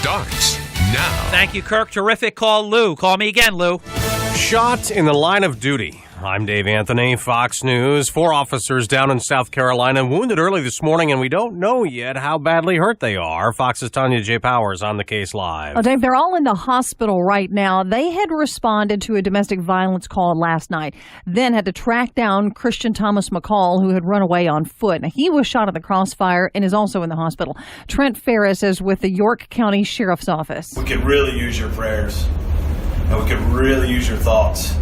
starts now. Thank you, Kirk. Terrific call, Lou. Call me again, Lou. Shot in the line of duty. I'm Dave Anthony, Fox News. 4 officers down in South Carolina wounded early this morning, and we don't know yet how badly hurt they are. Fox's Tanya J. Powers on the case live. Oh, Dave, they're all in the hospital right now. They had responded to a domestic violence call last night, then had to track down Christian Thomas McCall, who had run away on foot. Now, he was shot at the crossfire and is also in the hospital. Trent Ferris is with the York County Sheriff's Office. We could really use your prayers, and we could really use your thoughts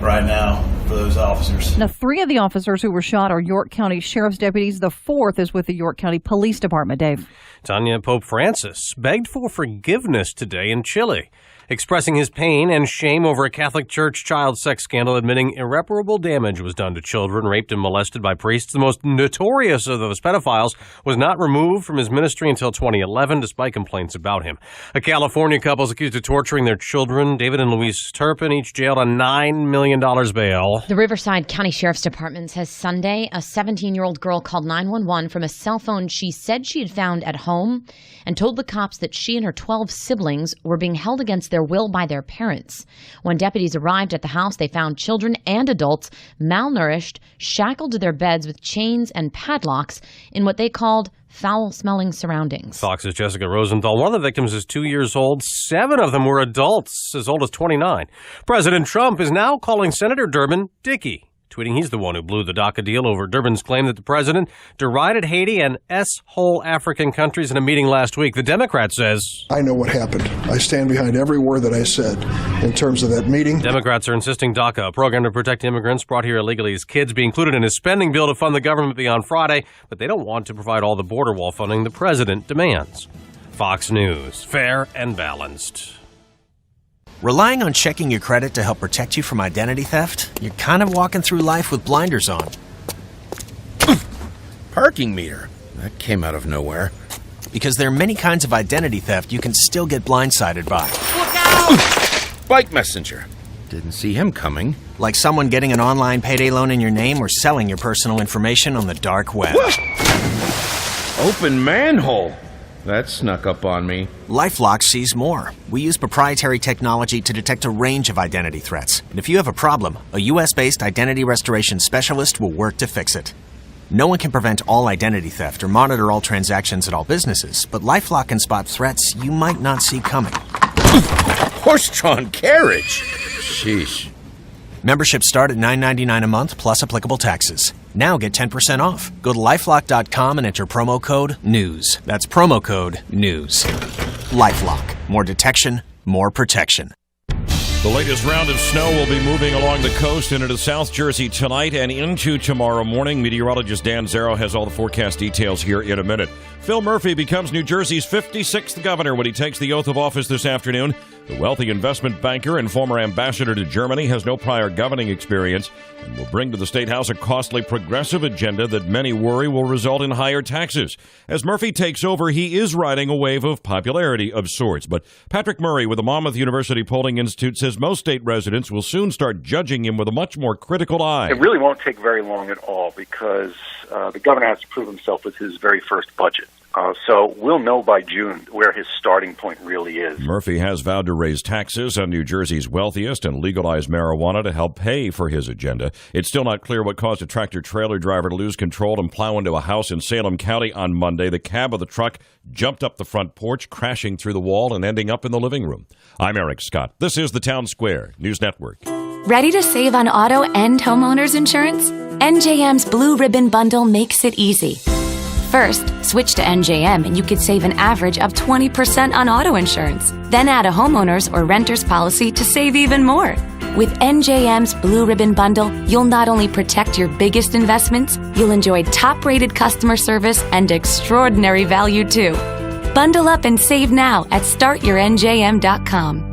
right now for those officers. Now, 3 of the officers who were shot are York County Sheriff's deputies. The 4th is with the York County Police Department, Dave. Tanya, Pope Francis begged for forgiveness today in Chile, expressing his pain and shame over a Catholic Church child sex scandal, admitting irreparable damage was done to children raped and molested by priests. The most notorious of those pedophiles was not removed from his ministry until 2011, despite complaints about him. A California couple is accused of torturing their children. David and Louise Turpin, each jailed on $9 million bail. The Riverside County Sheriff's Department says Sunday a 17-year-old girl called 911 from a cell phone she said she had found at home and told the cops that she and her 12 siblings were being held against their will by their parents. When deputies arrived at the house, they found children and adults malnourished, shackled to their beds with chains and padlocks in what they called foul-smelling surroundings. Fox's Jessica Rosenthal. One of the victims is 2 years old. 7 of them were adults as old as 29. President Trump is now calling Senator Durbin Dickie, tweeting he's the one who blew the DACA deal over Durbin's claim that the president derided Haiti and whole African countries in a meeting last week. The Democrat says, I know what happened. I stand behind every word that I said in terms of that meeting. Democrats are insisting DACA, a program to protect immigrants brought here illegally as kids, be included in his spending bill to fund the government beyond Friday, but they don't want to provide all the border wall funding the president demands. Fox News, fair and balanced. Relying on checking your credit to help protect you from identity theft? You're kind of walking through life with blinders on. Parking meter. That came out of nowhere. Because there are many kinds of identity theft you can still get blindsided by. Look out! Bike messenger. Didn't see him coming. Like someone getting an online payday loan in your name or selling your personal information on the dark web. Open manhole. That snuck up on me. LifeLock sees more. We use proprietary technology to detect a range of identity threats. And if you have a problem, a U.S.-based identity restoration specialist will work to fix it. No one can prevent all identity theft or monitor all transactions at all businesses, but LifeLock can spot threats you might not see coming. Horse-drawn carriage. Sheesh. Memberships start at $9.99 a month plus applicable taxes. Now get 10% off. Go to LifeLock.com and enter promo code NEWS. That's promo code NEWS. LifeLock. More detection, more protection. The latest round of snow will be moving along the coast and into South Jersey tonight and into tomorrow morning. Meteorologist Dan Zero has all the forecast details here in a minute. Phil Murphy becomes New Jersey's 56th governor when he takes the oath of office this afternoon. The wealthy investment banker and former ambassador to Germany has no prior governing experience and will bring to the State House a costly progressive agenda that many worry will result in higher taxes. As Murphy takes over, he is riding a wave of popularity of sorts. But Patrick Murray with the Monmouth University Polling Institute says most state residents will soon start judging him with a much more critical eye. It really won't take very long at all because the governor has to prove himself with his very first budget. So we'll know by June where his starting point really is. Murphy has vowed to raise taxes on New Jersey's wealthiest and legalize marijuana to help pay for his agenda. It's still not clear what caused a tractor-trailer driver to lose control and plow into a house in Salem County on Monday. The cab of the truck jumped up the front porch, crashing through the wall and ending up in the living room. I'm Eric Scott. This is the Town Square News Network. Ready to save on auto and homeowners insurance? NJM's Blue Ribbon Bundle makes it easy. First, switch to NJM and you could save an average of 20% on auto insurance. Then add a homeowner's or renter's policy to save even more. With NJM's Blue Ribbon Bundle, you'll not only protect your biggest investments, you'll enjoy top-rated customer service and extraordinary value too. Bundle up and save now at startyournjm.com.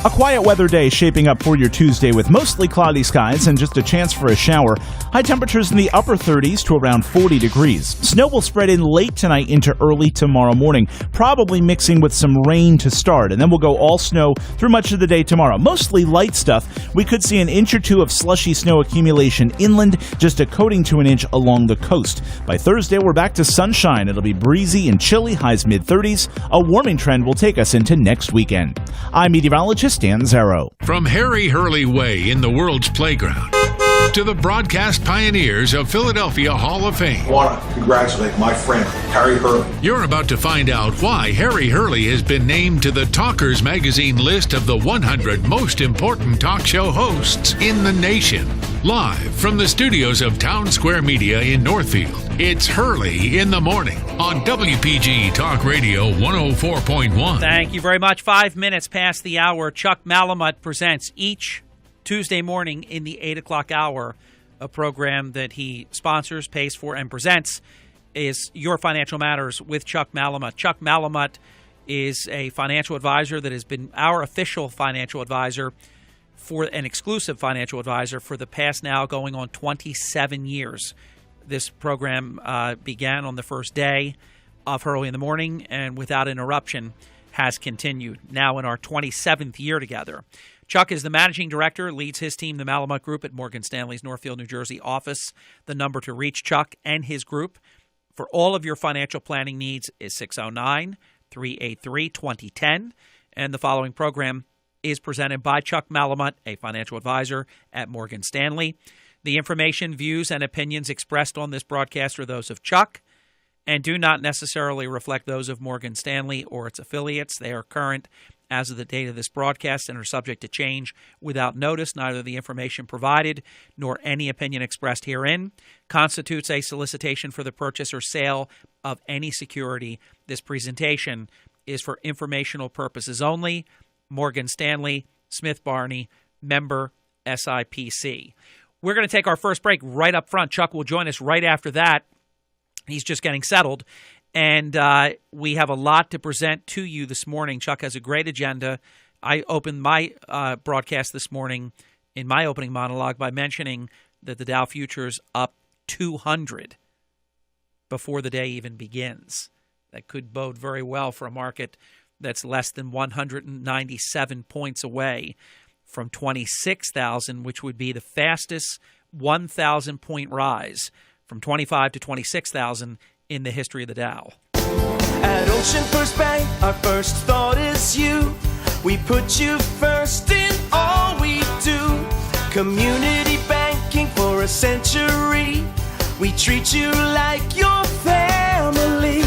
A quiet weather day shaping up for your Tuesday with mostly cloudy skies and just a chance for a shower. High temperatures in the upper 30s to around 40 degrees. Snow will spread in late tonight into early tomorrow morning, probably mixing with some rain to start, and then we'll go all snow through much of the day tomorrow. Mostly light stuff. We could see an inch or two of slushy snow accumulation inland, just a coating to an inch along the coast. By Thursday, we're back to sunshine. It'll be breezy and chilly, highs mid-30s. A warming trend will take us into next weekend. I'm meteorologist Dan Zero. From Harry Hurley Way in the world's playground to the broadcast pioneers of Philadelphia Hall of Fame. I want to congratulate my friend, Harry Hurley. You're about to find out why Harry Hurley has been named to the Talkers Magazine list of the 100 most important talk show hosts in the nation. Live from the studios of Town Square Media in Northfield, it's Hurley in the Morning on WPG Talk Radio 104.1. Thank you very much. 5 minutes past the hour. Chuck Malamut presents each Tuesday morning in the 8 o'clock hour, a program that he sponsors, pays for, and presents, is Your Financial Matters with Chuck Malamut. Chuck Malamut is a financial advisor that has been our official financial advisor, for an exclusive financial advisor for the past now going on 27 years. This program began on the first day of Hurley in the Morning and without interruption has continued, now in our 27th year together. Chuck is the managing director, leads his team, the Malamut Group, at Morgan Stanley's Northfield, New Jersey office. The number to reach Chuck and his group for all of your financial planning needs is 609-383-2010. And the following program is presented by Chuck Malamut, a financial advisor at Morgan Stanley. The information, views, and opinions expressed on this broadcast are those of Chuck and do not necessarily reflect those of Morgan Stanley or its affiliates. They are current as of the date of this broadcast and are subject to change without notice. Neither the information provided nor any opinion expressed herein constitutes a solicitation for the purchase or sale of any security. This presentation is for informational purposes only. Morgan Stanley, Smith Barney, member SIPC. We're going to take our first break right up front. Chuck will join us right after that. He's just getting settled. And we have a lot to present to you this morning. Chuck has a great agenda. I opened my broadcast this morning in my opening monologue by mentioning that the Dow futures up 200 before the day even begins. That could bode very well for a market that's less than 197 points away from 26,000, which would be the fastest 1,000-point rise from 25 to 26,000 in the history of the Dow. At Ocean First Bank, our first thought is you. We put you first in all we do. Community banking for a century. We treat you like your family.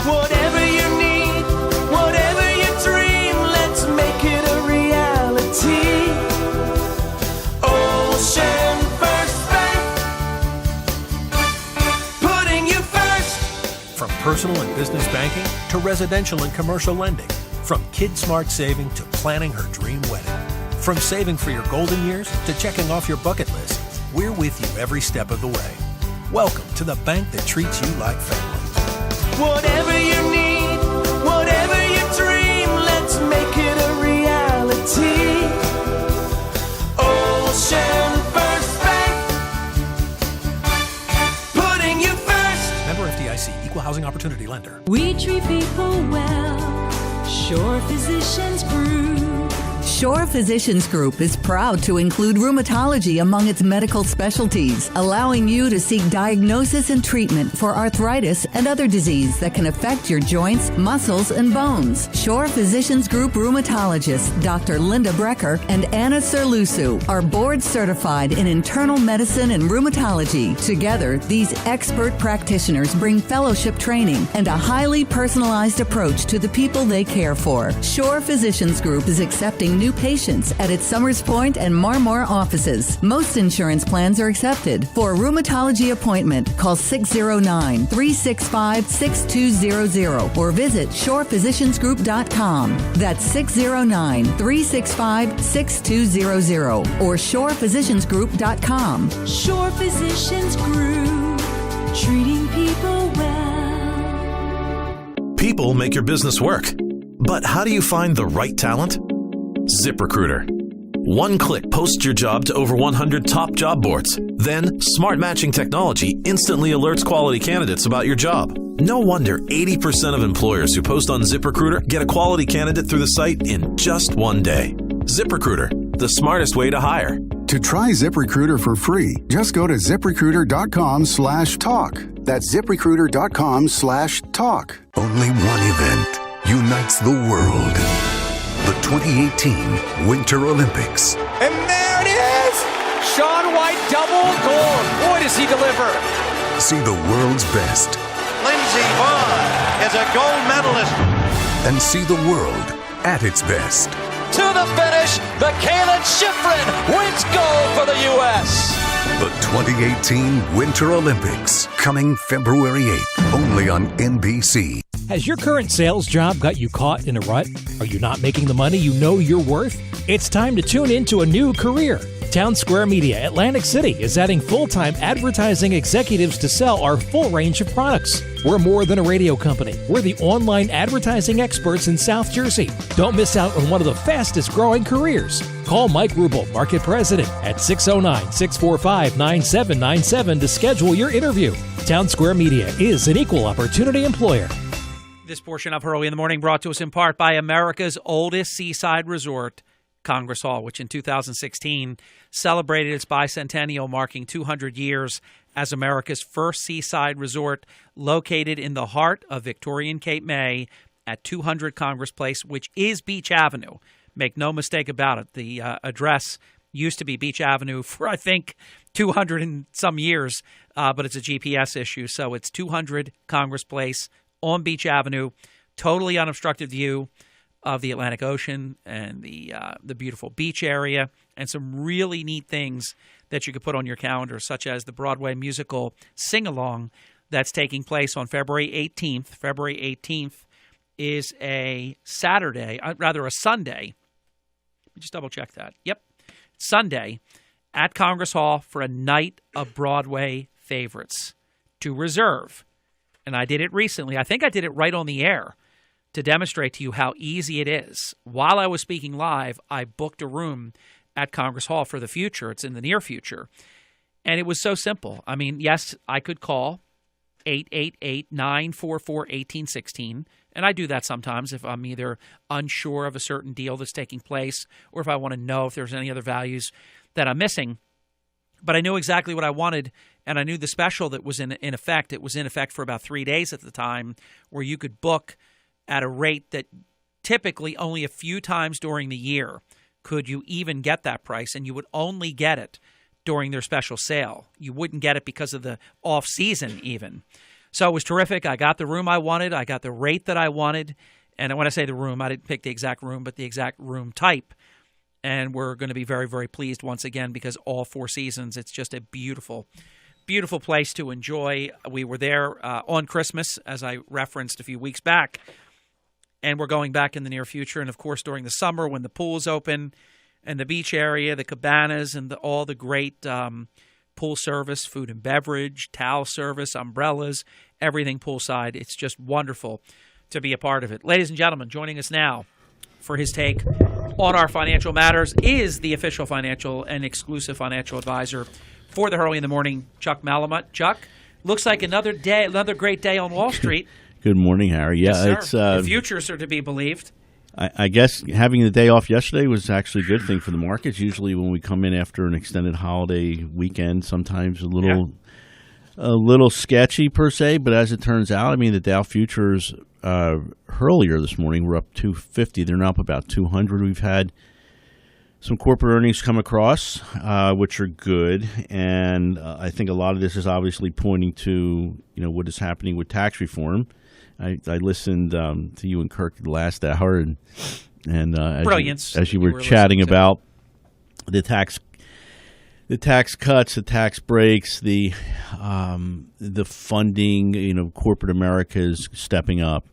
Whatever you need, whatever you dream, let's make it a reality. Ocean First Bank, putting you first. From personal and business banking to residential and commercial lending. From Kid Smart Saving to planning her dream wedding. From saving for your golden years to checking off your bucket list. We're with you every step of the way. Welcome to the bank that treats you like family. Whatever you need, whatever you dream, let's make it a reality. Ocean First Bank, putting you first. Member FDIC, Equal Housing Opportunity Lender. We treat people well. Shore Physicians Group. Shore Physicians Group is proud to include rheumatology among its medical specialties, allowing you to seek diagnosis and treatment for arthritis and other disease that can affect your joints, muscles, and bones. Shore Physicians Group rheumatologists Dr. Linda Brecker and Anna Serlusu are board certified in internal medicine and rheumatology. Together, these expert practitioners bring fellowship training and a highly personalized approach to the people they care for. Shore Physicians Group is accepting new patients at its Summers Point and Marmore offices. Most insurance plans are accepted. For a rheumatology appointment, call 609-365-6200 or visit shorephysiciansgroup.com. That's 609-365-6200 or shorephysiciansgroup.com. Shore Physicians Group, treating people well. People make your business work. But how do you find the right talent? ZipRecruiter. One click posts your job to over 100 top job boards. Then, smart matching technology instantly alerts quality candidates about your job. No wonder 80% of employers who post on ZipRecruiter get a quality candidate through the site in just one day. ZipRecruiter, the smartest way to hire. To try ZipRecruiter for free, just go to ZipRecruiter.com/talk. That's ZipRecruiter.com/talk. Only one event unites the world. The 2018 Winter Olympics. And there it is! Shaun White double gold. Boy, does he deliver. See the world's best. Lindsey Vonn is a gold medalist. And see the world at its best. To the finish, Michaela Schifrin wins gold for the U.S. The 2018 Winter Olympics, coming February 8th, only on NBC. Has your current sales job got you caught in a rut? Are you not making the money you know you're worth? It's time to tune into a new career. Town Square Media Atlantic City is adding full-time advertising executives to sell our full range of products. We're more than a radio company. We're the online advertising experts in South Jersey. Don't miss out on one of the fastest growing careers. Call Mike Rubel, Market President, at 609-645-9797 to schedule your interview. Town Square Media is an equal opportunity employer. This portion of Early in the Morning brought to us in part by America's oldest seaside resort, Congress Hall, which in 2016 celebrated its bicentennial, marking 200 years as America's first seaside resort, located in the heart of Victorian Cape May at 200 Congress Place, which is Beach Avenue. Make no mistake about it. The address used to be Beach Avenue for, I think, 200 and some years, but it's a GPS issue. So it's 200 Congress Place on Beach Avenue, totally unobstructed view of the Atlantic Ocean and the beautiful beach area, and some really neat things that you could put on your calendar, such as the Broadway musical Sing-Along that's taking place on February 18th. February 18th is a Sunday. Let me just double-check that. Yep, Sunday at Congress Hall for a night of Broadway favorites to reserve. And I did it recently. I think I did it right on the air to demonstrate to you how easy it is. While I was speaking live, I booked a room at Congress Hall for the future. It's in the near future. And it was so simple. I mean, yes, I could call 888-944-1816. And I do that sometimes if I'm either unsure of a certain deal that's taking place or if I want to know if there's any other values that I'm missing. But I knew exactly what I wanted, and I knew the special that was in effect. It was in effect for about 3 days at the time, where you could book at a rate that typically only a few times during the year could you even get that price, and you would only get it during their special sale. You wouldn't get it because of the off-season even. So it was terrific. I got the room I wanted. I got the rate that I wanted. And when I say the room, I didn't pick the exact room, but the exact room type. And we're going to be very, very pleased once again because all 4 seasons, it's just a beautiful, beautiful place to enjoy. We were there on Christmas, as I referenced a few weeks back, and we're going back in the near future. And, of course, during the summer when the pool is open and the beach area, the cabanas, and all the great pool service, food and beverage, towel service, umbrellas, everything poolside. It's just wonderful to be a part of it. Ladies and gentlemen, joining us now for his take on our financial matters is the official financial and exclusive financial advisor for the Early in the Morning, Chuck Malamut. Chuck, looks like another great day on Wall Street. Good morning, Harry. Yeah, yes, the futures are to be believed. I guess having the day off yesterday was actually a good thing for the markets. Usually when we come in after an extended holiday weekend, sometimes a little sketchy per se, but as it turns out, I mean, the Dow futures earlier this morning were up 250. They're now up about 200. We've had some corporate earnings come across, which are good, and I think a lot of this is obviously pointing to what is happening with tax reform. I listened to you and Kirk the last hour, and as you were chatting about the tax cuts, the tax breaks, the funding. Corporate America is stepping up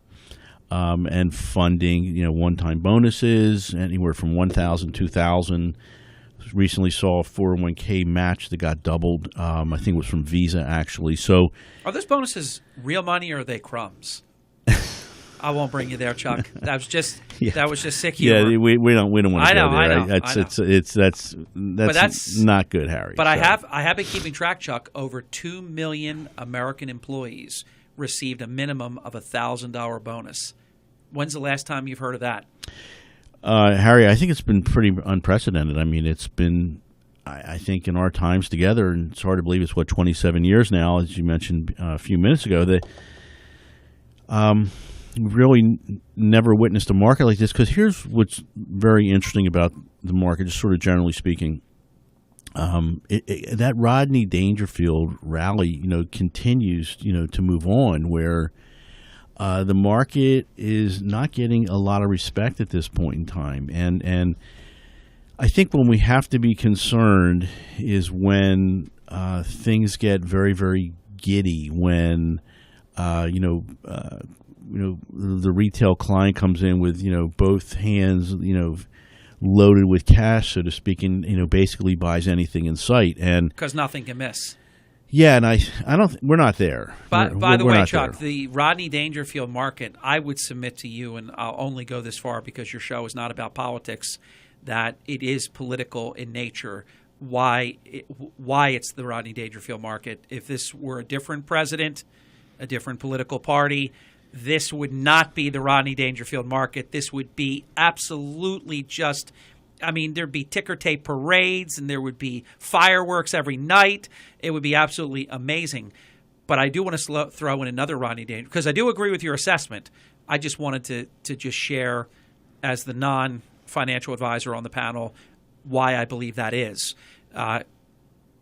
and funding. One-time bonuses anywhere from $1,000 to $2,000. Recently saw a 401k match that got doubled. I think it was from Visa actually. So, are those bonuses real money or are they crumbs? I won't bring you there, Chuck. That was just sick Yeah, humor. we don't want to go there. I know. That's not good, Harry. But I have been keeping track, Chuck. Over 2 million American employees received a minimum of $1,000 bonus. When's the last time you've heard of that? Harry, I think it's been pretty unprecedented. I mean, it's been, I think, in our times together, and it's hard to believe it's 27 years now, as you mentioned a few minutes ago, that we've really never witnessed a market like this. Because here's what's very interesting about the market, just sort of generally speaking. That Rodney Dangerfield rally, continues, to move on, where the market is not getting a lot of respect at this point in time. And I think when we have to be concerned is when things get very, very giddy, when the retail client comes in with both hands loaded with cash, so to speak, and basically buys anything in sight, and because nothing can miss. Yeah, and I don't. We're not there. By the way, Chuck, there. the Rodney Dangerfield market, I would submit to you, and I'll only go this far because your show is not about politics, that it is political in nature. Why it's the Rodney Dangerfield market? If this were a different president, a different political party, this would not be the Rodney Dangerfield market. This would be absolutely just, there'd be ticker tape parades and there would be fireworks every night. It would be absolutely amazing. But I do want to throw in another Rodney Dangerfield, because I do agree with your assessment. I just wanted to just share, as the non-financial advisor on the panel, why I believe that is. But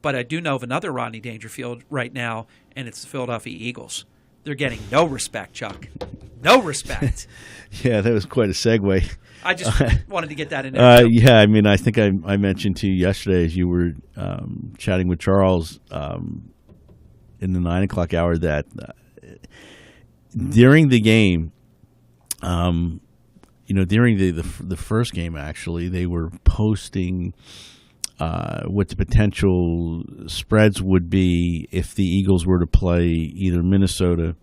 I do know of another Rodney Dangerfield right now, and it's the Philadelphia Eagles. They're getting no respect, Chuck. No respect. Yeah, that was quite a segue. I just wanted to get that in there. Yeah, I think I mentioned to you yesterday as you were chatting with Charles in the 9 o'clock hour that during the game, during the first game, actually, they were posting what the potential spreads would be if the Eagles were to play either Minnesota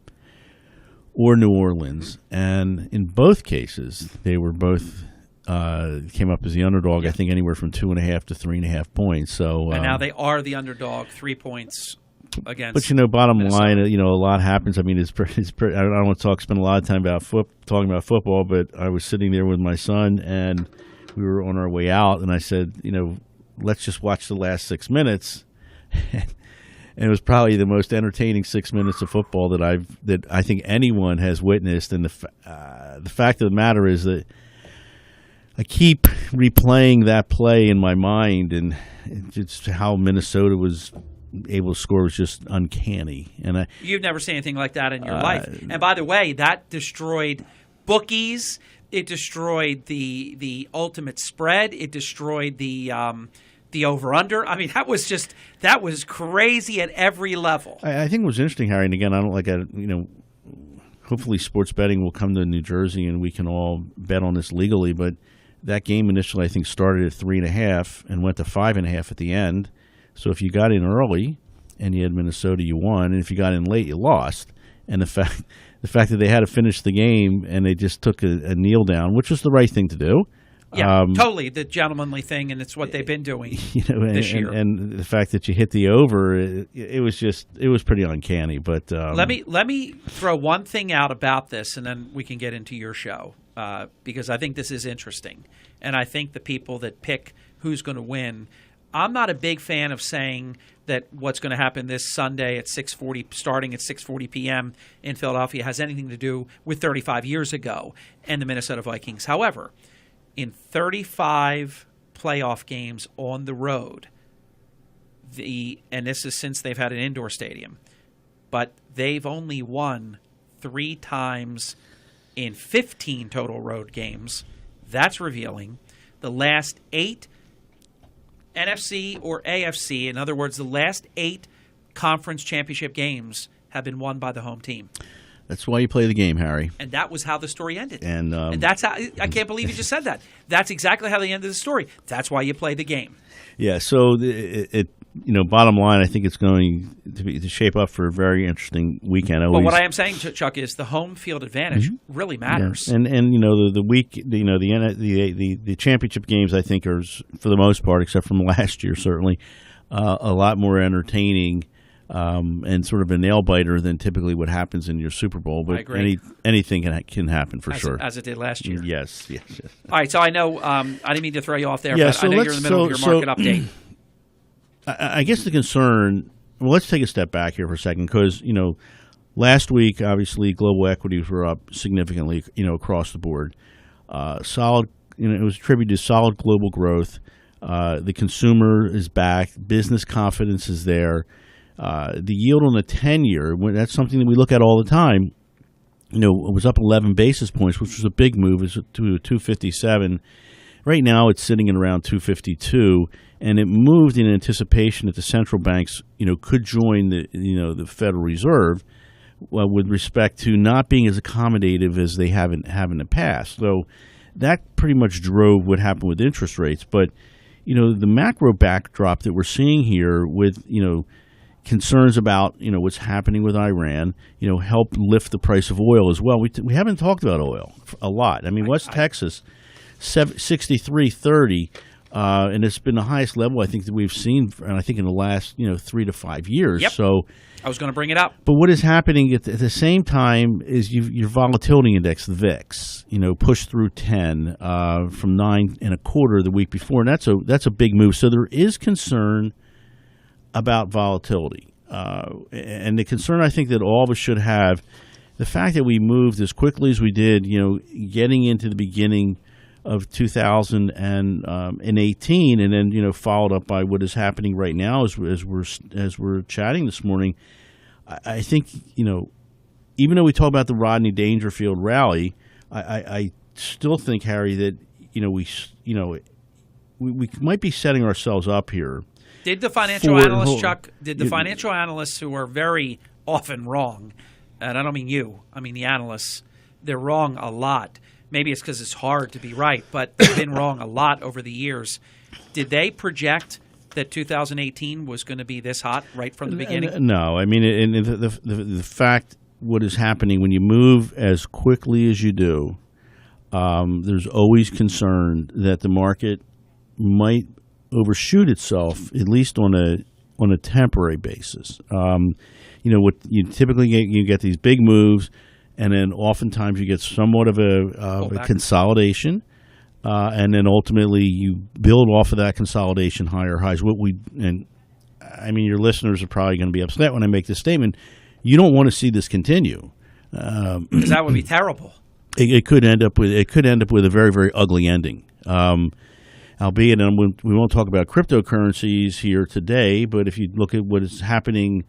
or New Orleans. And in both cases, they were both came up as the underdog, I think anywhere from 2.5 to 3.5 points. So and now they are the underdog, 3 points against. But bottom Minnesota. line, a lot happens. I mean, it's pretty. I don't want to spend a lot of time talking about football, but I was sitting there with my son, and we were on our way out, and I said, let's just watch the last 6 minutes. And it was probably the most entertaining 6 minutes of football that I think anyone has witnessed. And the fact of the matter is that I keep replaying that play in my mind, and it's how Minnesota was able to score was just uncanny. And you've never seen anything like that in your life. And by the way, that destroyed bookies. It destroyed the ultimate spread. It destroyed the over-under. That was crazy at every level. I think it was interesting, Harry, and again, I don't like hopefully sports betting will come to New Jersey and we can all bet on this legally, but that game initially I think started at 3.5 and went to 5.5 at the end. So if you got in early and you had Minnesota, you won, and if you got in late, you lost. And the fact that they had to finish the game and they just took a kneel down, which was the right thing to do. Yeah, totally the gentlemanly thing, and it's what they've been doing this year. And the fact that you hit the over, it was pretty uncanny. But let me throw one thing out about this, and then we can get into your show, because I think this is interesting, and I think the people that pick who's going to win. I'm not a big fan of saying that what's going to happen this Sunday at 6:40, starting at 6:40 p.m. in Philadelphia, has anything to do with 35 years ago and the Minnesota Vikings. However, in 35 playoff games on the road, and this is since they've had an indoor stadium, but they've only won 3 times in 15 total road games. That's revealing. The last 8 NFC or AFC, in other words, the last 8 conference championship games have been won by the home team. That's why you play the game, Harry. And that was how the story ended. And that's how I can't believe you just said that. That's exactly how they ended the story. That's why you play the game. Yeah. So bottom line, I think it's going to shape up for a very interesting weekend. But what I am saying, Chuck, is the home field advantage really matters. Yeah. And the week, the championship games, I think, are for the most part, except from last year, certainly a lot more entertaining. And sort of a nail biter than typically what happens in your Super Bowl, but anything can happen for sure, as it did last year. Yes. All right, so I know I didn't mean to throw you off there, yeah, but I know you're in the middle of your market update. I guess the concern. Well, let's take a step back here for a second, because last week obviously global equities were up significantly, across the board. Solid. It was attributed to solid global growth. The consumer is back. Business confidence is there. The yield on the 10-year, that's something that we look at all the time. It was up 11 basis points, which was a big move. It's to 257. Right now, it's sitting at around 252, and it moved in anticipation that the central banks, could join the Federal Reserve with respect to not being as accommodative as they have in the past. So that pretty much drove what happened with interest rates. But the macro backdrop that we're seeing here with concerns about what's happening with Iran, help lift the price of oil as well. We haven't talked about oil a lot. I mean, West Texas, 63.30, and it's been the highest level I think that we've seen, and I think in the last 3 to 5 years. Yep. So I was going to bring it up. But what is happening at the same time is your volatility index, the VIX, pushed through 10 from 9.25 the week before, and that's a big move. So there is concern about volatility. And the concern I think that all of us should have, the fact that we moved as quickly as we did, getting into the beginning of 2018, and then followed up by what is happening right now as we're chatting this morning. I think even though we talk about the Rodney Dangerfield rally, I still think, Harry, that we might be setting ourselves up here. Did the financial analysts, Chuck, financial analysts who are very often wrong, and I don't mean you, I mean the analysts, they're wrong a lot. Maybe it's because it's hard to be right, but they've been wrong a lot over the years. Did they project that 2018 was going to be this hot right from the beginning? No. I mean, the fact, what is happening when you move as quickly as you do, there's always concern that the market might overshoot itself, at least on a temporary basis. What you typically get, you get these big moves, and then oftentimes you get somewhat of a consolidation, and then ultimately you build off of that consolidation higher highs. Your listeners are probably going to be upset when I make this statement. You don't want to see this continue, because that would be terrible. It could end up with a very, very ugly ending. Albeit, and we won't talk about cryptocurrencies here today, but if you look at what is happening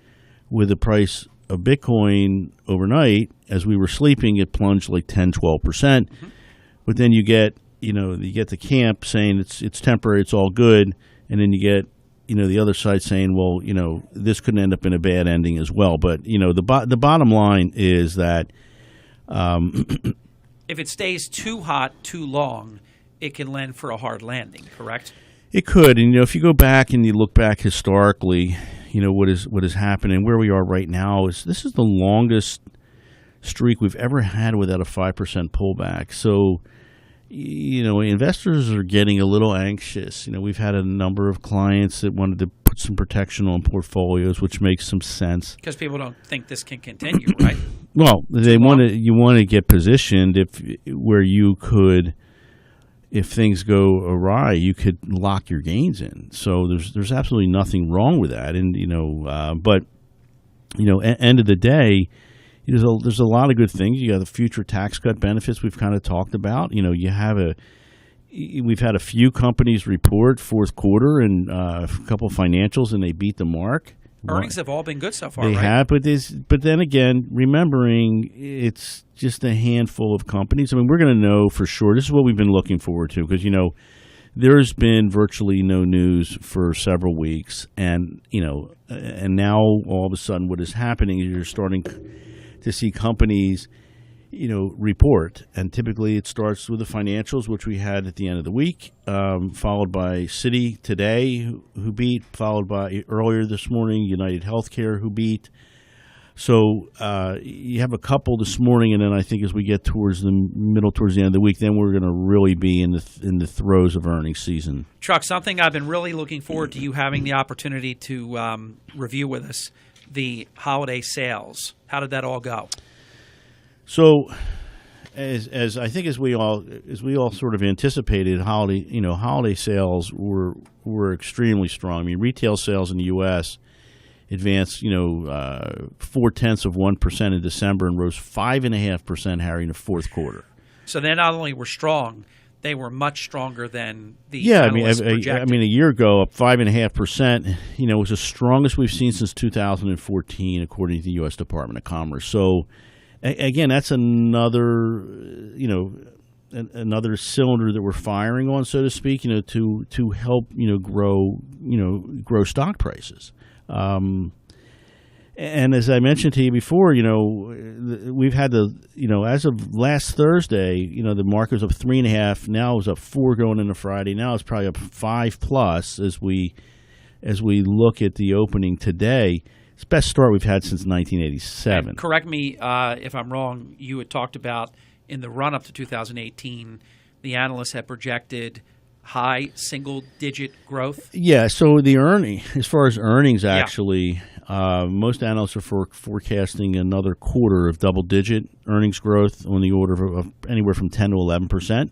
with the price of Bitcoin overnight, as we were sleeping, it plunged like 10, 12%. Mm-hmm. But then you get the camp saying it's temporary, it's all good, and then you get the other side saying, well, this could end up in a bad ending as well. But the bottom line is that if it stays too hot too long, it can lend for a hard landing, correct? It could, and if you go back and you look back historically, what is happening, where we are right now is this is the longest streak we've ever had without a 5% pullback. So, investors are getting a little anxious. We've had a number of clients that wanted to put some protection on portfolios, which makes some sense. Because people don't think this can continue, right? Well, you want to get positioned where you could. If things go awry, you could lock your gains in. So there's absolutely nothing wrong with that. And but end of the day, there's a lot of good things. You got the future tax cut benefits we've kind of talked about. We've had a few companies report fourth quarter and a couple of financials, and they beat the mark. Earnings have all been good so far, they right? have, but then again, remembering it's just a handful of companies. I mean, we're going to know for sure. This is what we've been looking forward to because, there's been virtually no news for several weeks. And, and now all of a sudden what is happening is you're starting to see companies, report. And typically it starts with the financials, which we had at the end of the week, followed by Citi today, who beat, followed by earlier this morning, United Healthcare, who beat. So you have a couple this morning, and then I think as we get towards the end of the week, then we're going to really be in the throes of earnings season. Chuck, something I've been really looking forward to you having the opportunity to review with us, the holiday sales. How did that all go? So, as I think as we all sort of anticipated, holiday sales were extremely strong. I mean, retail sales in the U.S. advanced 0.4% in December and rose 5.5%, Harry, in the fourth quarter. So they not only were strong, they were much stronger than the analysts projected. I mean, a year ago, up 5.5%. Was the strongest we've seen since 2014, according to the U.S. Department of Commerce. So, again, that's another another cylinder that we're firing on, so to speak. To help grow stock prices. And as I mentioned to you before, we've had as of last Thursday, the market was up 3.5. Now it was up 4 going into Friday. Now it's probably up 5+ as we look at the opening today. It's the best start we've had since 1987. And correct me if I'm wrong. You had talked about in the run-up to 2018, the analysts had projected high single-digit growth? Yeah, so as far as earnings, actually, most analysts are forecasting another quarter of double-digit earnings growth on the order of anywhere from 10 to 11%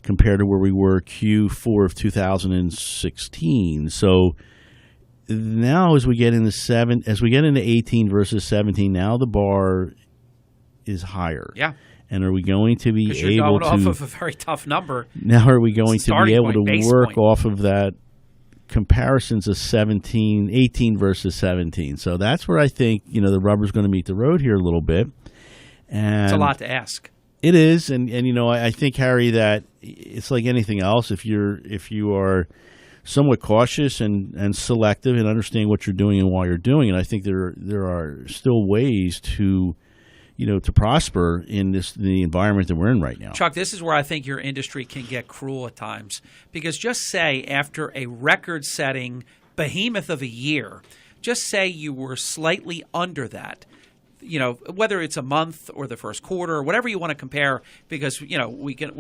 compared to where we were Q4 of 2016. So now as we get into 18 versus 17, now the bar is higher. Yeah. And are we going to be able to? Off of a very tough number. Now, are we going to be able to work off of that comparisons of 18 versus 17? So that's where I think the rubber's going to meet the road here a little bit. And it's a lot to ask. It is, and I think, Harry, that it's like anything else. If you are somewhat cautious and selective and understand what you're doing and why you're doing it, I think there are still ways to prosper in the environment that we're in right now. Chuck, this is where I think your industry can get cruel at times. Because just say after a record-setting behemoth of a year, just say you were slightly under that, whether it's a month or the first quarter or whatever you want to compare, because, we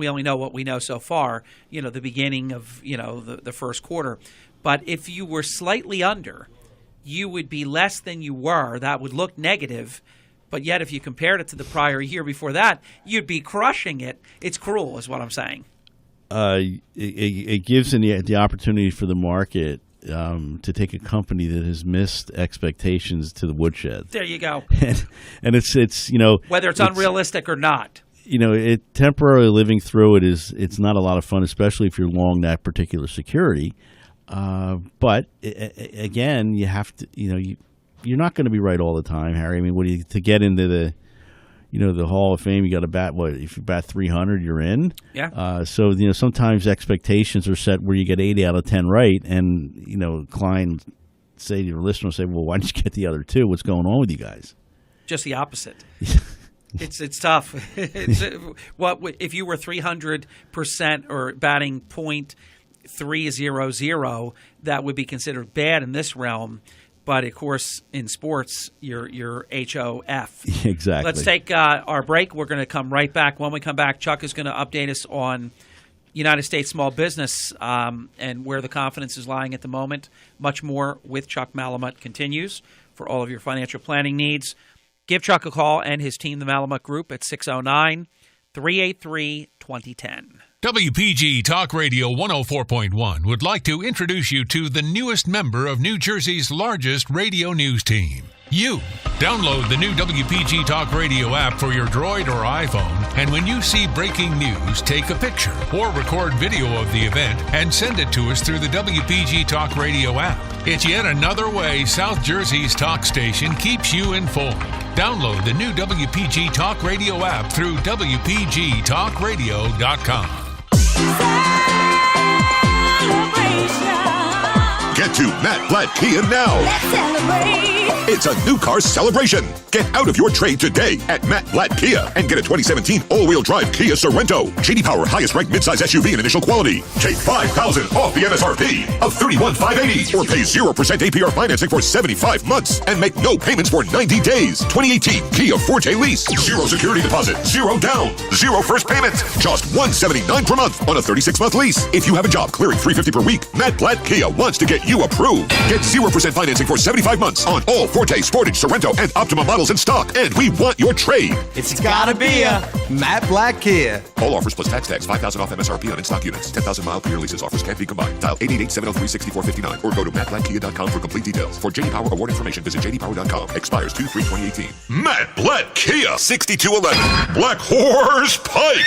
only know what we know so far, the beginning of, the first quarter. But if you were slightly under, you would be less than you were. That would look negative. But yet, if you compared it to the prior year before that, you'd be crushing it. It's cruel, is what I'm saying. It gives the opportunity for the market to take a company that has missed expectations to the woodshed. There you go. And it's whether it's unrealistic or not. Temporarily living through it's not a lot of fun, especially if you're long that particular security. But again, you have to you're not going to be right all the time, Harry. I mean, to get into the Hall of Fame, you got to bat. If you bat 300, you're in. Yeah. So sometimes expectations are set where you get 80 out of 10 right, and client say to your listener, say, well, why didn't you get the other 2? What's going on with you guys? Just the opposite. It's tough. If you were 300% or batting .300, that would be considered bad in this realm. But, of course, in sports, you're HOF. Exactly. Let's take our break. We're going to come right back. When we come back, Chuck is going to update us on United States small business and where the confidence is lying at the moment. Much more with Chuck Malamut continues for all of your financial planning needs. Give Chuck a call and his team, the Malamut Group, at 609-383-2010. WPG Talk Radio 104.1 would like to introduce you to the newest member of New Jersey's largest radio news team. You. Download the new WPG Talk Radio app for your Droid or iPhone, and when you see breaking news, take a picture or record video of the event and send it to us through the WPG Talk Radio app. It's yet another way South Jersey's talk station keeps you informed. Download the new WPG Talk Radio app through WPGTalkRadio.com. Get to Matt Blatt Kia now. Let's celebrate. It's a new car celebration. Get out of your trade today at Matt Blatt Kia and get a 2017 all-wheel drive Kia Sorrento. J.D. Power highest ranked midsize SUV in initial quality. Take $5,000 off the MSRP of $31,580 or pay 0% APR financing for 75 months and make no payments for 90 days. 2018 Kia Forte lease. 0 security deposit. 0 down. 0 first payment. Just $179 per month on a 36-month lease. If you have a job clearing $350 per week, Matt Blatt Kia wants to get you approved. Get 0% financing for 75 months on all Forte, Sportage, Sorrento, and Optima models in stock. And we want your trade. It's gotta be a Matt Blatt Kia. All offers plus tax. $5,000 off MSRP on in-stock units. 10,000-mile per year leases. Offers can't be combined. Dial 888-703-6459 or go to mattblattkia.com for complete details. For J.D. Power award information, visit jdpower.com. Expires 2/3/2018. Matt Blatt Kia, 6211 Black Horse Pike,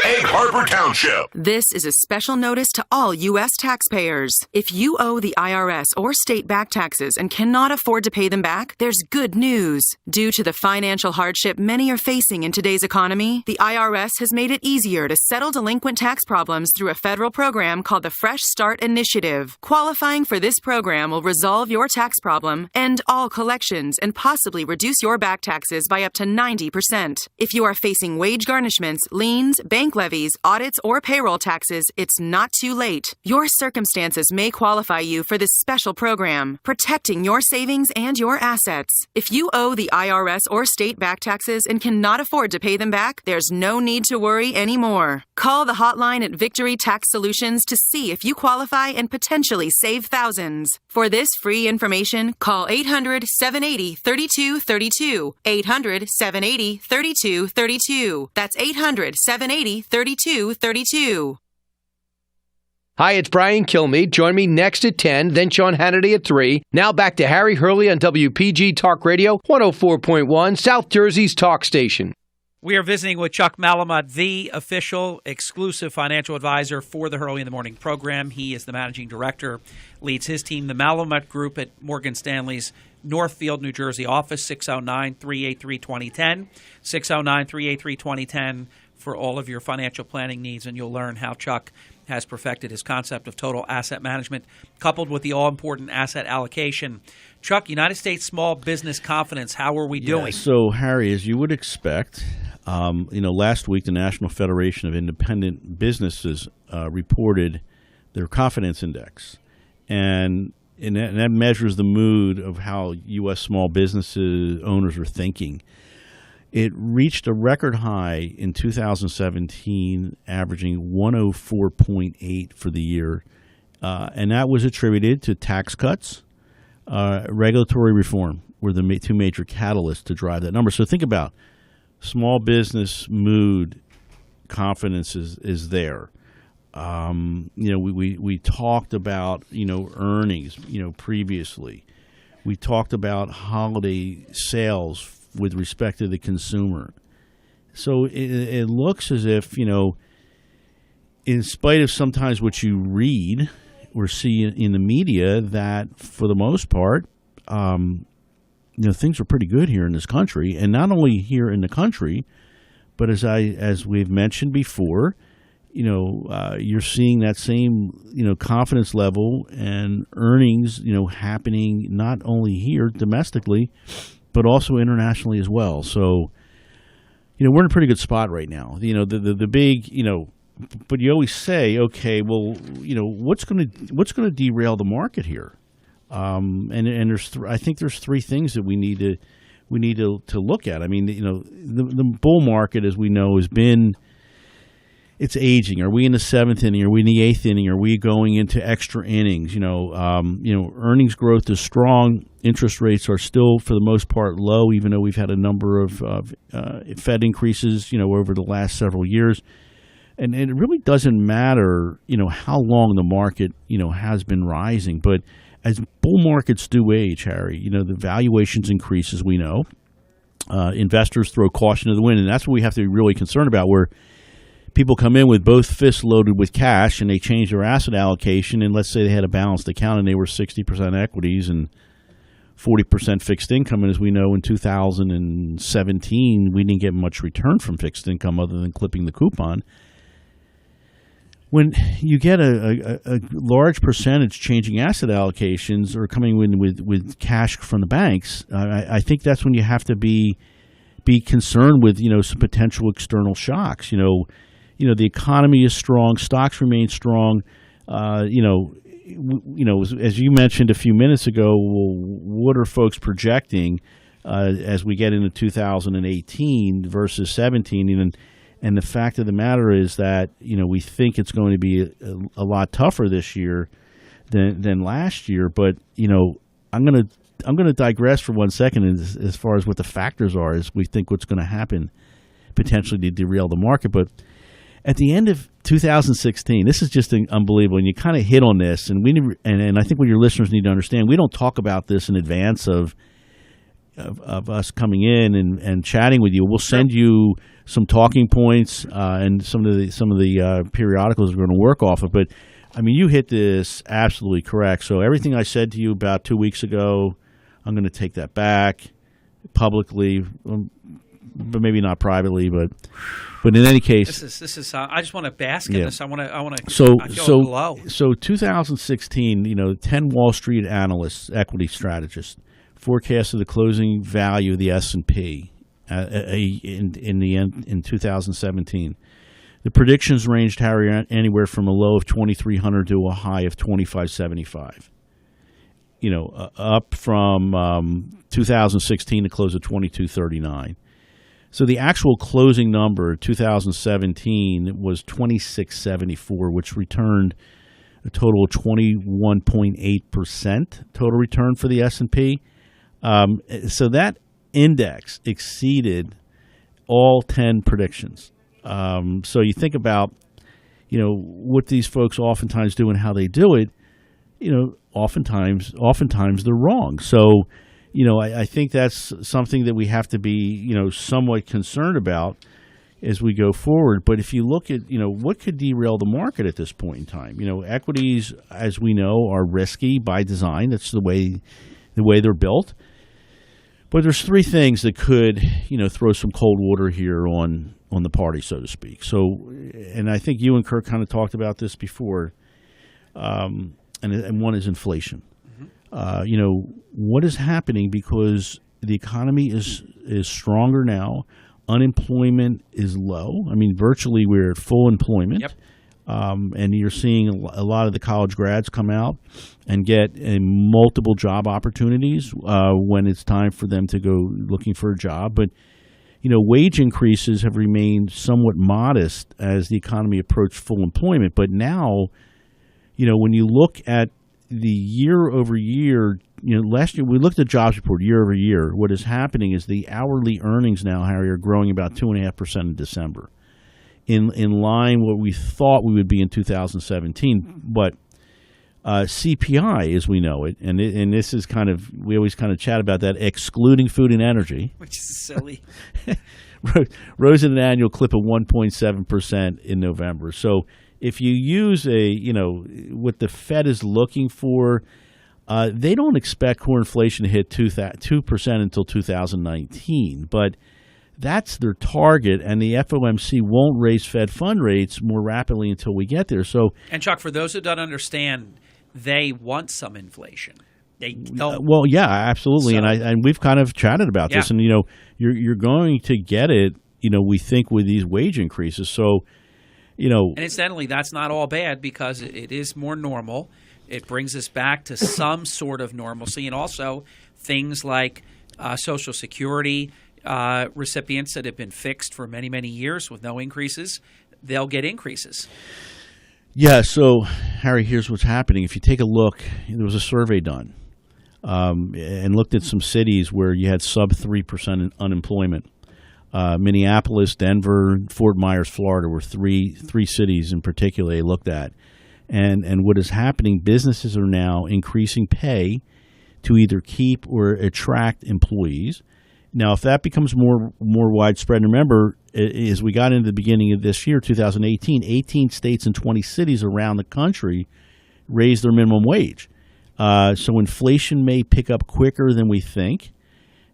Egg Harbor Township. This is a special notice to all U.S. taxpayers. If you owe the IRS or state back taxes and cannot afford to pay them back, there's good news. Due to the financial hardship many are facing in today's economy, the IRS has made it easier to settle delinquent tax problems through a federal program called the Fresh Start Initiative. Qualifying for this program will resolve your tax problem, end all collections, and possibly reduce your back taxes by up to 90%. If you are facing wage garnishments, liens, bank levies, audits, or payroll taxes, it's not too late. Your circumstances may qualify you for this special program, protecting your savings and your assets. If you owe the IRS or state back taxes and cannot afford to pay them back, there's no need to worry anymore. Call the hotline at Victory Tax Solutions to see if you qualify and potentially save thousands. For this free information, call 800-780-3232. 800-780-3232. That's 800-780-3232. Hi, it's Brian Kilmeade. Join me next at 10, then Sean Hannity at 3. Now back to Harry Hurley on WPG Talk Radio, 104.1, South Jersey's talk station. We are visiting with Chuck Malamut, the official exclusive financial advisor for the Hurley in the Morning program. He is the managing director, leads his team, the Malamut Group at Morgan Stanley's Northfield, New Jersey office, 609-383-2010, 609-383-2010 for all of your financial planning needs, and you'll learn how Chuck has perfected his concept of total asset management coupled with the all-important asset allocation. Chuck, United States small business confidence, how are we doing? So, Harry, as you would expect, last week the National Federation of Independent Businesses reported their confidence index, and that measures the mood of how U.S. small businesses owners are thinking. It reached a record high in 2017, averaging 104.8 for the year, and that was attributed to tax cuts, regulatory reform were the two major catalysts to drive that number. So think about small business mood, confidence is there. We talked about earnings previously. We talked about holiday sales with respect to the consumer. So it looks as if, in spite of sometimes what you read or see in the media, that for the most part, things are pretty good here in this country. And not only here in the country, but as we've mentioned before, you're seeing that same, confidence level and earnings, happening not only here domestically, but also internationally as well. So, we're in a pretty good spot right now. The big, but you always say, okay, well, what's going to derail the market here? And I think there's three things that we need to look at. I mean, the bull market, as we know, it's aging. Are we in the seventh inning? Are we in the eighth inning? Are we going into extra innings? Earnings growth is strong. Interest rates are still, for the most part, low, even though we've had a number of Fed increases, over the last several years. And it really doesn't matter, how long the market, has been rising. But as bull markets do age, Harry, the valuations increase, as we know. Investors throw caution to the wind, and that's what we have to be really concerned about, where people come in with both fists loaded with cash and they change their asset allocation, and let's say they had a balanced account and they were 60% equities and 40% fixed income. And as we know, in 2017, we didn't get much return from fixed income other than clipping the coupon. when you get a large percentage changing asset allocations or coming in with cash from the banks, I think that's when you have to be concerned with some potential external shocks. The economy is strong, stocks remain strong. As you mentioned a few minutes ago, what are folks projecting as we get into 2018 versus 17? And the fact of the matter is that we think it's going to be a lot tougher this year than last year. But I'm going to digress for 1 second as far as what the factors are as we think what's going to happen potentially to derail the market. But at the end of 2016, this is just unbelievable, and you kind of hit on this, and I think what your listeners need to understand, we don't talk about this in advance of us coming in and chatting with you. We'll send you some talking points and some of the periodicals we're going to work off of. But I mean, you hit this absolutely correct. So everything I said to you about 2 weeks ago, I'm going to take that back publicly, but maybe not privately. But in any case, this is. I just want to bask in this. I want to. So 2016, 10 Wall Street analysts, equity strategists, forecasted the closing value of the S&P in 2017. The predictions ranged, Harry, anywhere from a low of 2,300 to a high of 2,575. Up from 2016 to close at 2,239. So the actual closing number 2017 was 2,674, which returned a total of 21.8% total return for the S&P. So that index exceeded all 10 predictions. So you think about, what these folks oftentimes do and how they do it. Oftentimes they're wrong. So, I think that's something that we have to be, somewhat concerned about as we go forward. But if you look at, what could derail the market at this point in time, equities, as we know, are risky by design. That's the way they're built. But there's three things that could, throw some cold water here on the party, so to speak. So, and I think you and Kirk kind of talked about this before, and one is inflation. What is happening because the economy is stronger now. Unemployment is low. I mean, virtually we're at full employment. Yep. And you're seeing a lot of the college grads come out and get multiple job opportunities when it's time for them to go looking for a job. But, wage increases have remained somewhat modest as the economy approached full employment. But now, when you look at the year over year, last year we looked at the jobs report year over year. What is happening is the hourly earnings now, Harry, are growing about 2.5% in December. In line what we thought we would be in 2017, but CPI, as we know it, and this is we always kind of chat about that, excluding food and energy, which is silly, rose at an annual clip of 1.7% in November. So if you use what the Fed is looking for, they don't expect core inflation to hit 2% until 2019, but that's their target, and the FOMC won't raise Fed fund rates more rapidly until we get there. So, and Chuck, for those who don't understand, they want some inflation. They don't. Well, yeah, absolutely, so, and we've kind of chatted about this, and you're going to get it. We think with these wage increases. So, and incidentally, that's not all bad because it is more normal. It brings us back to some sort of normalcy, and also things like Social Security. Recipients that have been fixed for many, many years with no increases, they'll get increases. Yeah, so, Harry, here's what's happening. If you take a look, there was a survey done and looked at some cities where you had sub 3% unemployment. Minneapolis, Denver, Fort Myers, Florida were three cities in particular they looked at. And what is happening, businesses are now increasing pay to either keep or attract employees. Now, if that becomes more widespread, and remember, as we got into the beginning of this year, 2018, 18 states and 20 cities around the country raised their minimum wage. So inflation may pick up quicker than we think,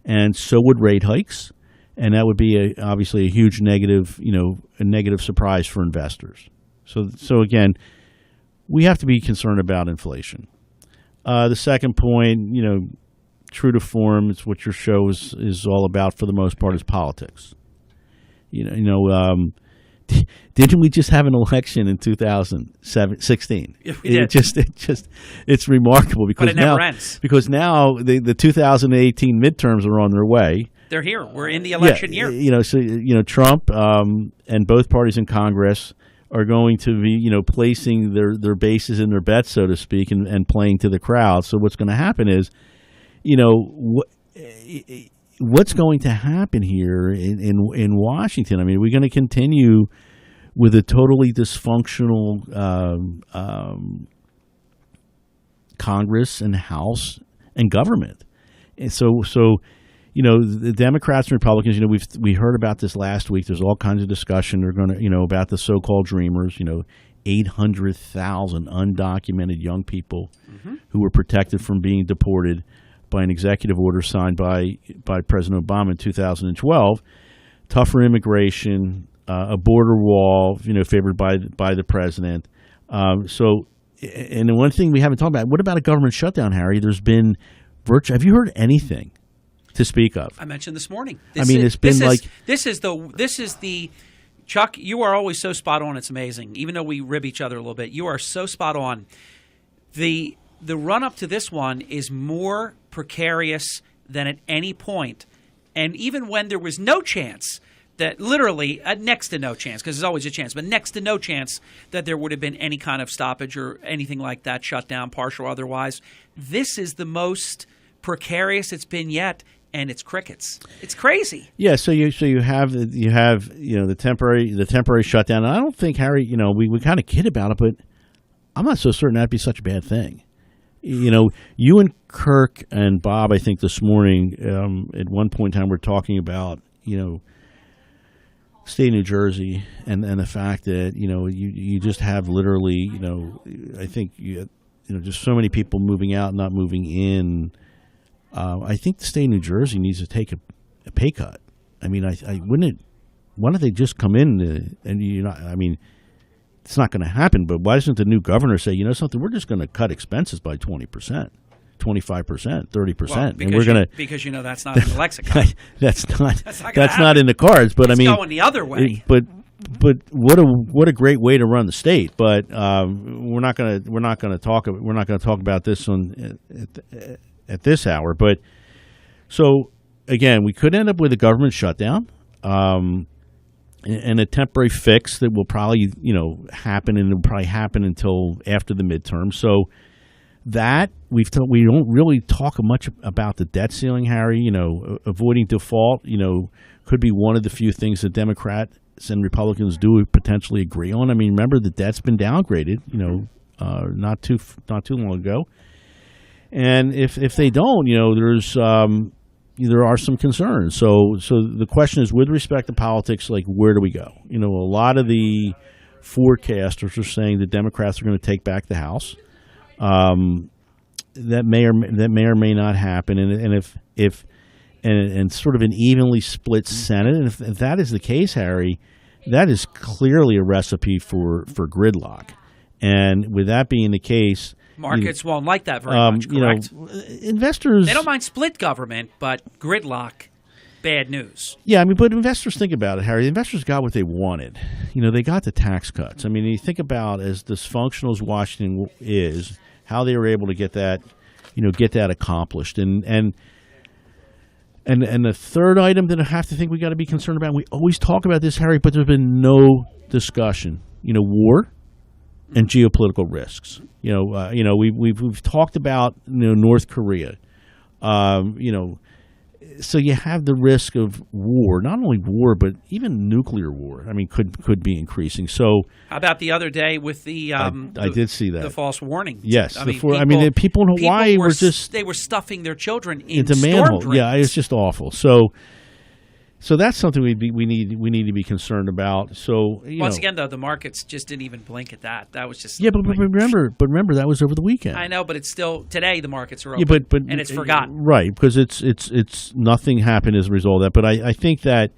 and so would rate hikes, and that would be obviously a huge negative, a negative surprise for investors. So again, we have to be concerned about inflation. The second point, true to form, it's what your show is all about for the most part, is politics. Didn't we just have an election in 2016? Yeah, we did. It's remarkable because but it never ends. Because now the 2018 midterms are on their way. They're here. We're in the election year. Trump and both parties in Congress are going to be, placing their bases in their bets, so to speak, and playing to the crowd. So what's going to happen is, what's going to happen here in Washington? I mean, are we going to continue with a totally dysfunctional Congress and House and government? And so the Democrats and Republicans, we heard about this last week. There's all kinds of discussion. They're going to, about the so-called dreamers, 800,000 undocumented young people who were protected from being deported by an executive order signed by President Obama in 2012. Tougher immigration, a border wall, favored by the president. And the one thing we haven't talked about, what about a government shutdown, Harry? There's been have you heard anything to speak of? I mentioned this morning. This is the Chuck, you are always so spot on. It's amazing. Even though we rib each other a little bit, you are so spot on. The run up to this one is more precarious than at any point. And even when there was no chance that literally next to no chance, because there's always a chance, but next to no chance that there would have been any kind of stoppage or anything like that, shut down, partial or otherwise, this is the most precarious it's been yet. And it's crickets. It's crazy. Yeah. So you have the temporary shutdown. And I don't think, Harry, we kind of kid about it, but I'm not so certain that'd be such a bad thing. You and Kirk and Bob, I think this morning, at one point in time, we're talking about state of New Jersey and the fact that you just have literally I think just so many people moving out, not moving in. I think the state of New Jersey needs to take a pay cut. I mean, why don't they just come in it's not going to happen, but why doesn't the new governor say, something, we're just going to cut expenses by 20%, 25%, 30%. Well, and we're going to because that's not in the lexicon. that's not in the cards, but it's I mean going the other way. But what a great way to run the state. But we're not going to talk about this at this hour. But so again, we could end up with a government shutdown and a temporary fix that will probably happen, and it will probably happen until after the midterm. So that we don't really talk much about the debt ceiling, Harry. Avoiding default could be one of the few things that Democrats and Republicans do potentially agree on. I mean, remember the debt's been downgraded not too long ago. And if they don't, there are some concerns. So the question is, with respect to politics, like, where do we go? A lot of the forecasters are saying the Democrats are going to take back the House. That may or may not happen. And if sort of an evenly split Senate, and if that is the case, Harry, that is clearly a recipe for gridlock. And with that being the case, markets won't like that very much, correct? Investors, they don't mind split government, but gridlock, bad news. Yeah, I mean, but investors, think about it, Harry. The investors got what they wanted. They got the tax cuts. I mean, you think about, as dysfunctional as Washington is, how they were able to get that accomplished. And the third item that I have to think we got to be concerned about, we always talk about this, Harry, but there's been no discussion. War and geopolitical risks. We've talked about North Korea. So you have the risk of war, not only war, but even nuclear war. I mean, could be increasing. So how about the other day with the I did see that, the false warning. Yes, people in Hawaii were they were stuffing their children into manhole. Yeah, it's just awful. So that's something we need to be concerned about. So once again, though, the markets just didn't even blink at that. That was just but remember that was over the weekend. I know, but it's still today. The markets are open, but and it's forgotten, right? Because it's nothing happened as a result of that. But I think that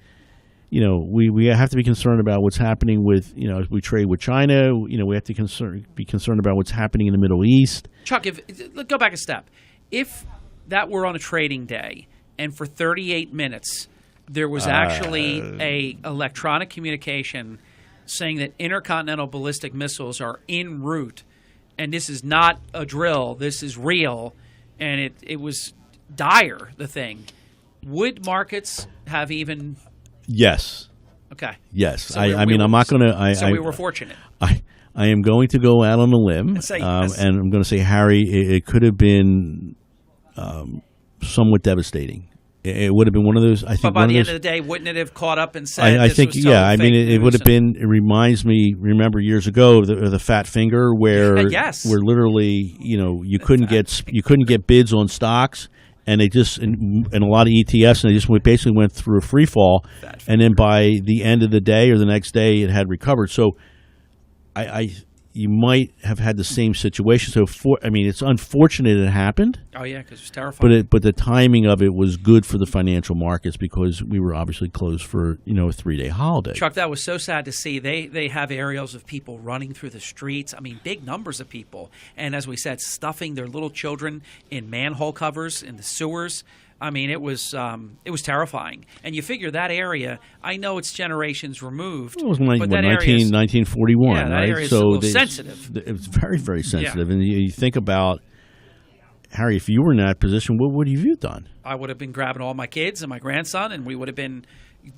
we have to be concerned about what's happening with, as we trade with China. We have to be concerned about what's happening in the Middle East. Chuck, let's go back a step. If that were on a trading day and for 38 minutes there was actually a electronic communication saying that intercontinental ballistic missiles are en route, and this is not a drill, this is real, and it was dire, the thing, would markets have even... Yes. Okay. Yes. So I'm not going to... So we were fortunate. I am going to go out on a limb, Say yes. and I'm going to say, Harry, it could have been somewhat devastating. It would have been one of those. I think. But by the end of the day, wouldn't it have caught up and said? I think. Was so yeah. I mean, fake it would have news been. It reminds me. Remember years ago the fat finger, where Yes. where literally you couldn't get bids on stocks, and they just and a lot of ETFs, and they just basically went through a free fall, and then by the end of the day or the next day, it had recovered. So, you might have had the same situation. So, it's unfortunate it happened. Oh yeah, because it was terrifying. But the timing of it was good for the financial markets because we were obviously closed for a 3-day holiday. Chuck, that was so sad to see. They have aerials of people running through the streets. I mean, big numbers of people, and as we said, stuffing their little children in manhole covers in the sewers. I mean, it was terrifying. And you figure that area, I know it's generations removed. It was but that 1941, yeah, that right? area is a little sensitive. It was very, very sensitive. Yeah. And you think about, Harry, if you were in that position, what would you have done? I would have been grabbing all my kids and my grandson, and we would have been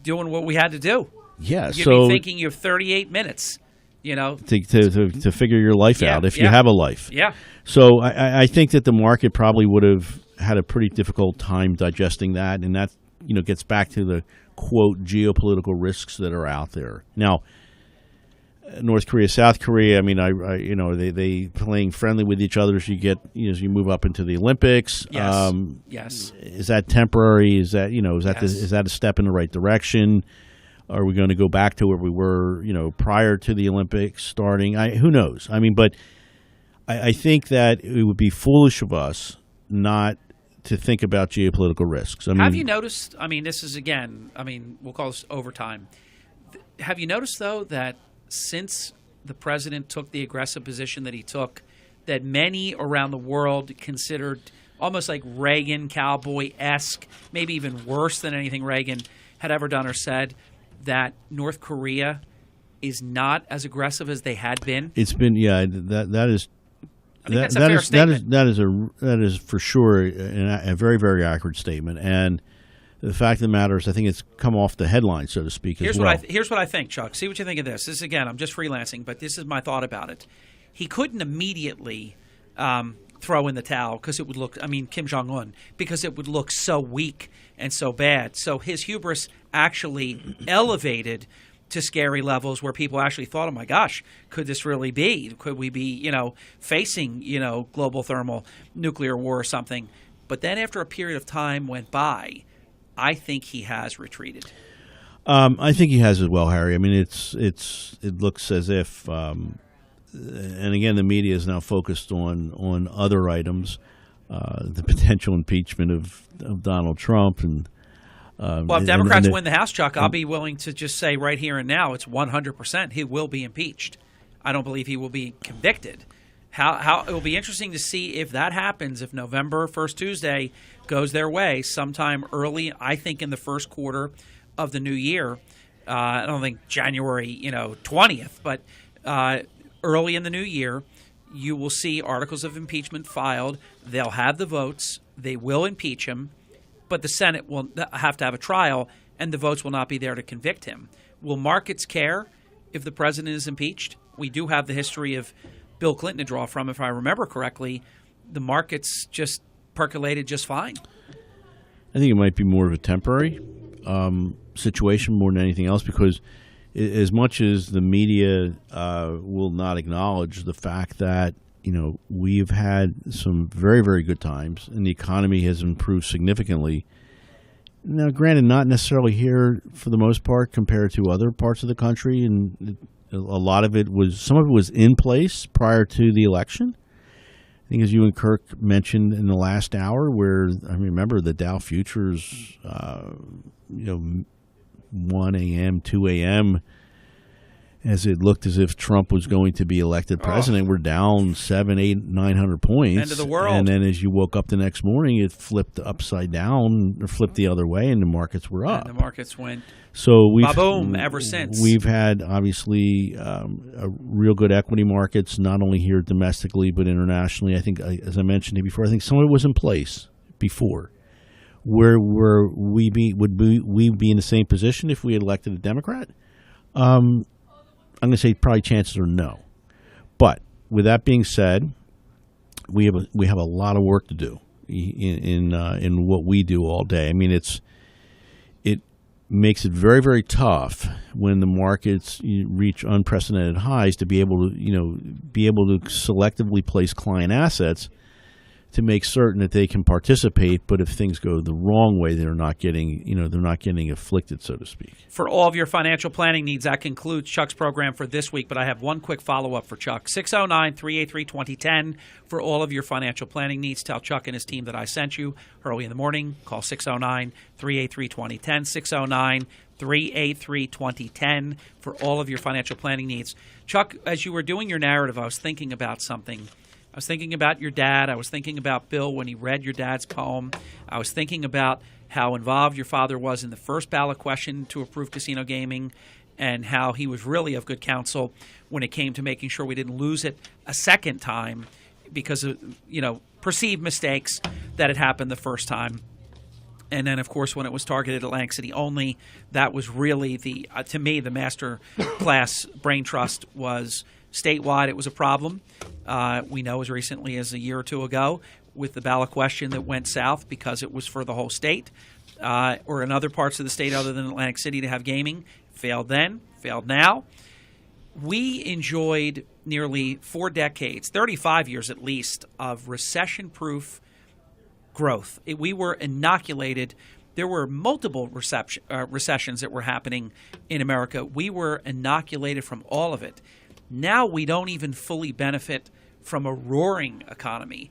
doing what we had to do. Yeah, You'd be thinking you have 38 minutes, to figure your life out, if you have a life. Yeah. So I think that the market probably would have had a pretty difficult time digesting that, and that gets back to the quote geopolitical risks that are out there now. North Korea, South Korea. I mean, they playing friendly with each other as you get as you move up into the Olympics. Yes. Yes. Is that temporary? Is that Yes. Is that a step in the right direction? Are we going to go back to where we were prior to the Olympics starting? Who knows? I mean, but I think that it would be foolish of us not to think about geopolitical risks. Have you noticed? I mean, this is again. I mean, we'll call this overtime. Have you noticed though that since the president took the aggressive position that he took, that many around the world considered almost like Reagan cowboy-esque, maybe even worse than anything Reagan had ever done or said, that North Korea is not as aggressive as they had been? It's been that is. I think that's a fair statement. That is for sure a very, very accurate statement. And the fact of the matter is, I think it's come off the headline, so to speak, here's as well. Here's what I think, Chuck. See what you think of this. This, again, I'm just freelancing, but this is my thought about it. He couldn't immediately throw in the towel because it would look – Kim Jong-un – because it would look so weak and so bad. So his hubris actually elevated – to scary levels where people actually thought, oh, my gosh, could this really be? Could we be, facing, global thermal nuclear war or something? But then after a period of time went by, I think he has retreated. I think he has as well, Harry. I mean, it looks as if, and again, the media is now focused on other items, the potential impeachment of Donald Trump and well, if Democrats win the House, Chuck, I'll be willing to just say right here and now it's 100% he will be impeached. I don't believe he will be convicted. How it will be interesting to see if that happens, if November 1st Tuesday goes their way sometime early, I think in the first quarter of the new year. I don't think January 20th, but early in the new year, you will see articles of impeachment filed. They'll have the votes. They will impeach him. But the Senate will have to have a trial, and the votes will not be there to convict him. Will markets care if the president is impeached? We do have the history of Bill Clinton to draw from. If I remember correctly, the markets just percolated just fine. I think it might be more of a temporary situation more than anything else because as much as the media will not acknowledge the fact that we've had some very, very good times, and the economy has improved significantly. Now, granted, not necessarily here for the most part compared to other parts of the country, and some of it was in place prior to the election. I think, as you and Kirk mentioned in the last hour, where I remember the Dow futures, 1 a.m., 2 a.m., as it looked as if Trump was going to be elected president. We're down 700, 800, 900 points. End of the world. And then as you woke up the next morning, it flipped upside down or flipped the other way, and the markets were up. And the markets went boom ever since. We've had, obviously, real good equity markets, not only here domestically but internationally. I think, as I mentioned before, I think some of it was in place before. Where would we be in the same position if we had elected a Democrat? I'm going to say probably chances are no. But with that being said, we have a lot of work to do in what we do all day. I mean, it makes it very, very tough when the markets reach unprecedented highs to be able to selectively place client assets to make certain that they can participate. But if things go the wrong way, they're not getting afflicted, so to speak. For all of your financial planning needs, that concludes Chuck's program for this week. But I have one quick follow-up for Chuck. 609-383-2010 for all of your financial planning needs. Tell Chuck and his team that I sent you early in the morning. Call 609-383-2010, 609-383-2010 for all of your financial planning needs. Chuck, as you were doing your narrative, I was thinking about something. I was thinking about your dad. I was thinking about Bill when he read your dad's poem. I was thinking about how involved your father was in the first ballot question to approve casino gaming and how he was really of good counsel when it came to making sure we didn't lose it a second time because of, perceived mistakes that had happened the first time. And then, of course, when it was targeted Atlantic City only, that was really to me, the master class brain trust was statewide. It was a problem. We know as recently as a year or two ago with the ballot question that went south because it was for the whole state or in other parts of the state other than Atlantic City to have gaming. Failed then, failed now. We enjoyed nearly 4 decades, 35 years at least, of recession-proof growth. We were inoculated. There were multiple recessions that were happening in America. We were inoculated from all of it. Now we don't even fully benefit from a roaring economy.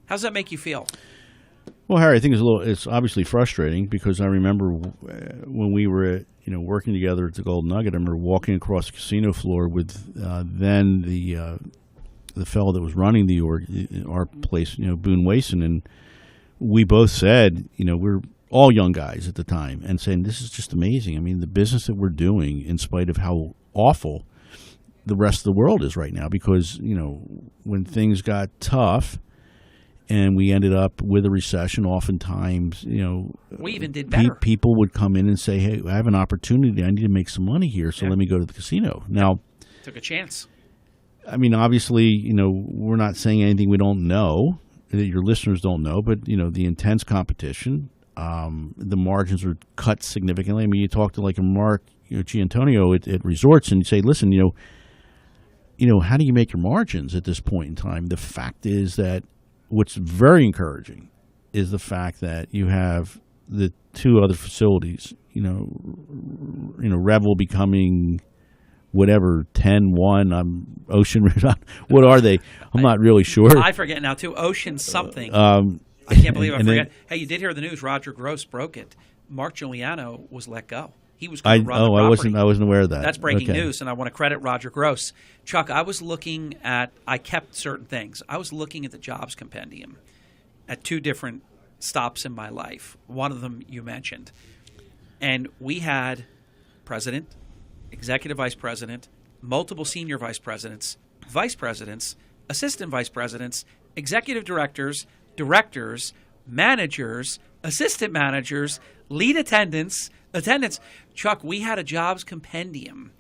How does that make you feel? Well, Harry, I think it's obviously frustrating because I remember when we were working together at the Golden Nugget. I remember walking across the casino floor with then the fellow that was running our place, Boone Wason, and we both said, we're all young guys at the time, and saying this is just amazing. I mean, the business that we're doing, in spite of how awful the rest of the world is right now, because when things got tough and we ended up with a recession, oftentimes we even did better. People would come in and say, hey, I have an opportunity, I need to make some money here, so let me go to the casino. Now, took a chance. I mean, obviously, we're not saying anything we don't know, that your listeners don't know, but the intense competition, the margins are cut significantly. I mean, you talk to like a Mark Giantonio at resorts and you say, listen, how do you make your margins at this point in time? The fact is that what's very encouraging is the fact that you have the 2 other facilities, Revel becoming whatever, 10-1, Ocean Ridge, what are they? I'm not really sure. I forget now, too. Ocean something. I can't believe I forget. Hey, you did hear the news. Roger Gross broke it. Mark Giuliano was let go. He was going to run the property. I wasn't aware of that. That's breaking news, and I want to credit Roger Gross. Chuck, I kept certain things. I was looking at the jobs compendium at 2 different stops in my life. One of them you mentioned. And we had president, executive vice president, multiple senior vice presidents, assistant vice presidents, executive directors, managers, assistant managers, lead attendants. Chuck, we had a jobs compendium.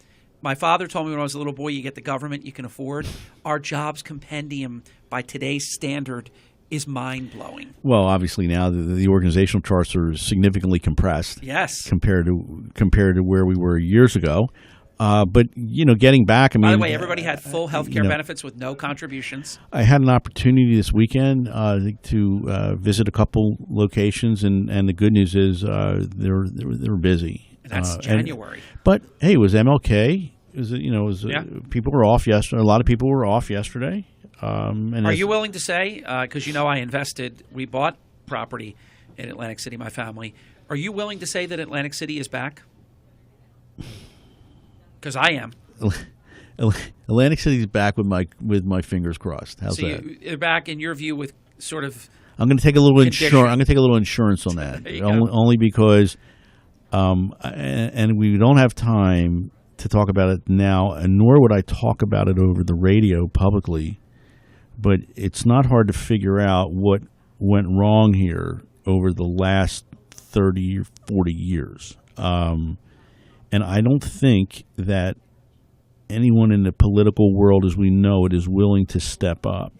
My father told me when I was a little boy, you get the government you can afford. Our jobs compendium, by today's standard, is mind-blowing. Well, obviously now the organizational charts are significantly compressed. Yes. Compared to where we were years ago. But, getting back, I mean... By the way, everybody had full health care benefits with no contributions. I had an opportunity this weekend to visit a couple locations, and the good news is they were busy. And that's January. But, hey, it was MLK. People were off yesterday. A lot of people were off yesterday. Are you willing to say, because we bought property in Atlantic City, my family. Are you willing to say that Atlantic City is back? Because I am. Atlantic City's back with my fingers crossed. How's so that? You're back in your view with sort of. I'm going to take a little condition. insurance. I'm going to take a little insurance on that. only because, and we don't have time to talk about it now, and nor would I talk about it over the radio publicly. But it's not hard to figure out what went wrong here over the last 30 or 40 years. And I don't think that anyone in the political world as we know it is willing to step up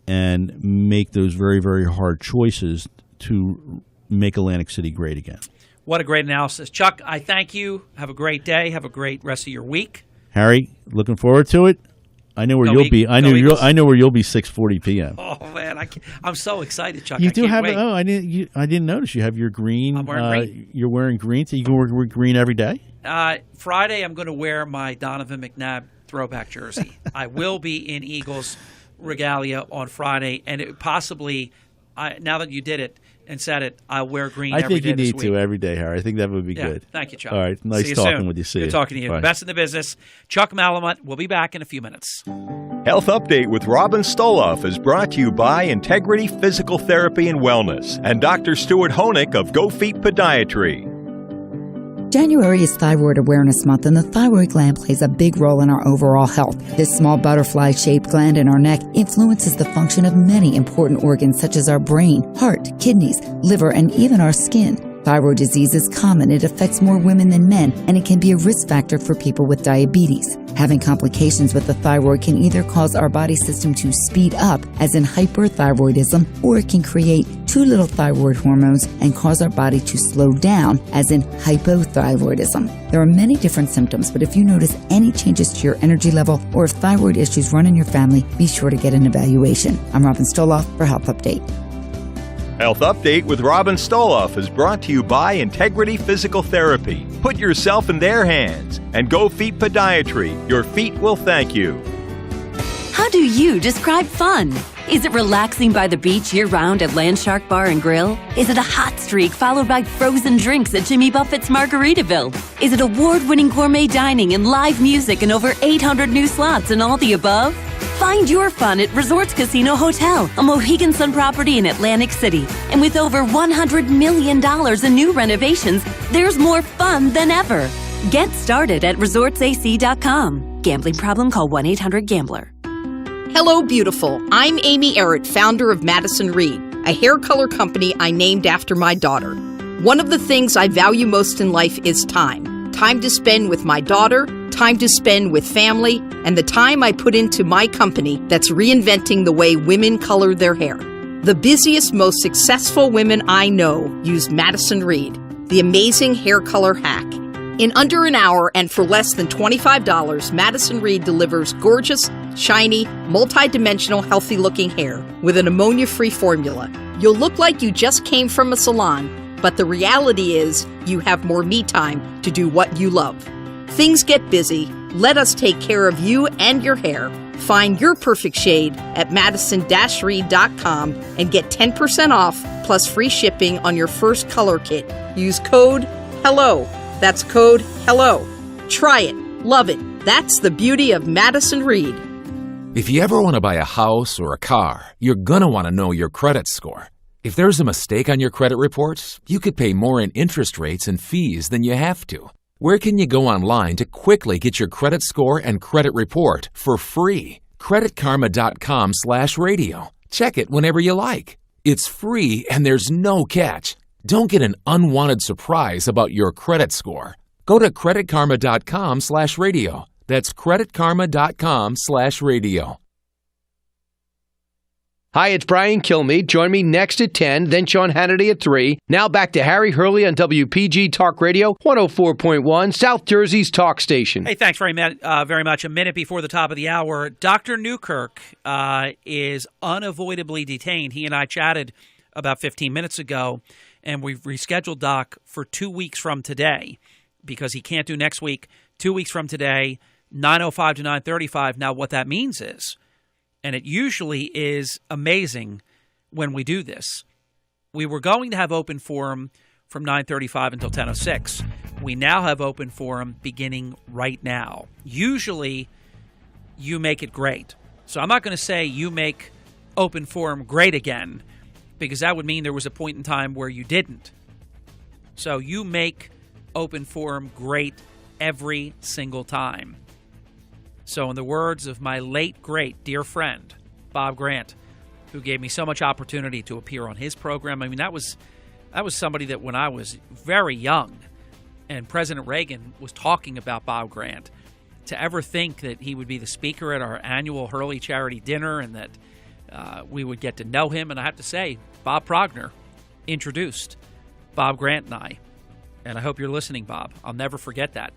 and make those very, very hard choices to make Atlantic City great again. What a great analysis. Chuck, I thank you. Have a great day. Have a great rest of your week. Harry, looking forward to it. I know where you'll be. I know where you'll be 6:40 p.m. Oh man, I'm so excited, Chuck. You do have. Wait. Oh, I didn't notice you have your green. I'm wearing green. You're wearing green. So you can wear green every day. Friday, I'm going to wear my Donovan McNabb throwback jersey. I will be in Eagles regalia on Friday, and it possibly. Now that you did it and said it, I'll wear green every day. I think you need this week. to every day, Harry. I think that would be good. Thank you, Chuck. All right. Nice talking with you. See you. Good talking to you. Bye. Best in the business. Chuck Malamut. We'll be back in a few minutes. Health Update with Robin Stoloff is brought to you by Integrity Physical Therapy and Wellness and Dr. Stuart Honig of Go Feet Podiatry. January is Thyroid Awareness Month, and the thyroid gland plays a big role in our overall health. This small butterfly-shaped gland in our neck influences the function of many important organs such as our brain, heart, kidneys, liver, and even our skin. Thyroid disease is common. It affects more women than men, and it can be a risk factor for people with diabetes. Having complications with the thyroid can either cause our body system to speed up, as in hyperthyroidism, or it can create too little thyroid hormones and cause our body to slow down, as in hypothyroidism. There are many different symptoms, but if you notice any changes to your energy level or if thyroid issues run in your family, be sure to get an evaluation. I'm Robin Stoloff for Health Update. Health Update with Robin Stoloff is brought to you by Integrity Physical Therapy. Put yourself in their hands and Go Feet Podiatry. Your feet will thank you. How do you describe fun? Is it relaxing by the beach year-round at Landshark Bar and Grill? Is it a hot streak followed by frozen drinks at Jimmy Buffett's Margaritaville? Is it award-winning gourmet dining and live music and over 800 new slots and all the above? Find your fun at Resorts Casino Hotel, a Mohegan Sun property in Atlantic City. And with over $100 million in new renovations, there's more fun than ever. Get started at resortsac.com. Gambling problem? Call 1-800-GAMBLER. Hello, beautiful. I'm Amy Errett, founder of Madison Reed, a hair color company I named after my daughter. One of the things I value most in life is time. Time to spend with my daughter, time to spend with family, and the time I put into my company that's reinventing the way women color their hair. The busiest, most successful women I know use Madison Reed, the amazing hair color hack. In under an hour and for less than $25, Madison Reed delivers gorgeous, shiny, multi-dimensional, healthy-looking hair with an ammonia-free formula. You'll look like you just came from a salon, but the reality is you have more me time to do what you love. Things get busy. Let us take care of you and your hair. Find your perfect shade at madison-reed.com and get 10% off plus free shipping on your first color kit. Use code HELLO. That's code HELLO. Try it. Love it. That's the beauty of Madison Reed. If you ever want to buy a house or a car, you're going to want to know your credit score. If there's a mistake on your credit reports, you could pay more in interest rates and fees than you have to. Where can you go online to quickly get your credit score and credit report for free? CreditKarma.com/radio. Check it whenever you like. It's free and there's no catch. Don't get an unwanted surprise about your credit score. Go to CreditKarma.com/radio. That's CreditKarma.com/radio. Hi, it's Brian Kilmeade. Join me next at 10, then Sean Hannity at 3. Now back to Harry Hurley on WPG Talk Radio, 104.1, South Jersey's talk station. Hey, thanks very much. A minute before the top of the hour, Dr. Newkirk is unavoidably detained. He and I chatted about 15 minutes ago, and we've rescheduled Doc for 2 weeks from today because he can't do next week. 2 weeks from today, 9:05 to 9:35. Now, what that means is, and it usually is amazing when we do this, we were going to have open forum from 9:35 until 10:06. We now have open forum beginning right now. Usually, you make it great. So I'm not going to say you make open forum great again, because that would mean there was a point in time where you didn't. So you make open forum great every single time. So in the words of my late, great, dear friend, Bob Grant, who gave me so much opportunity to appear on his program, I mean, that was somebody that when I was very young and President Reagan was talking about Bob Grant, to ever think that he would be the speaker at our annual Hurley Charity Dinner and that we would get to know him. And I have to say, Bob Progner introduced Bob Grant and I. And I hope you're listening, Bob. I'll never forget that.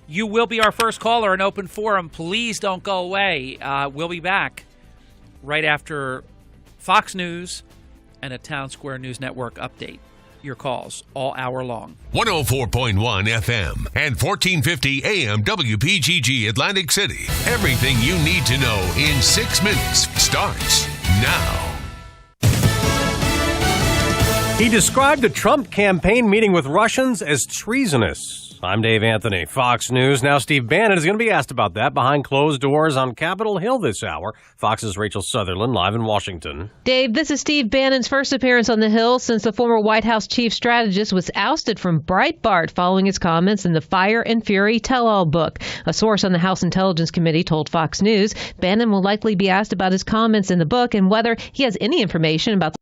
You will be our first caller in open forum. Please don't go away. We'll be back right after Fox News and a Town Square News Network update. Your calls all hour long. 104.1 FM and 1450 AM WPGG Atlantic City. Everything you need to know in 6 minutes starts now. He described a Trump campaign meeting with Russians as treasonous. I'm Dave Anthony, Fox News. Now Steve Bannon is going to be asked about that behind closed doors on Capitol Hill this hour. Fox's Rachel Sutherland live in Washington. Dave, this is Steve Bannon's first appearance on the Hill since the former White House chief strategist was ousted from Breitbart following his comments in the Fire and Fury tell-all book. A source on the House Intelligence Committee told Fox News Bannon will likely be asked about his comments in the book and whether he has any information about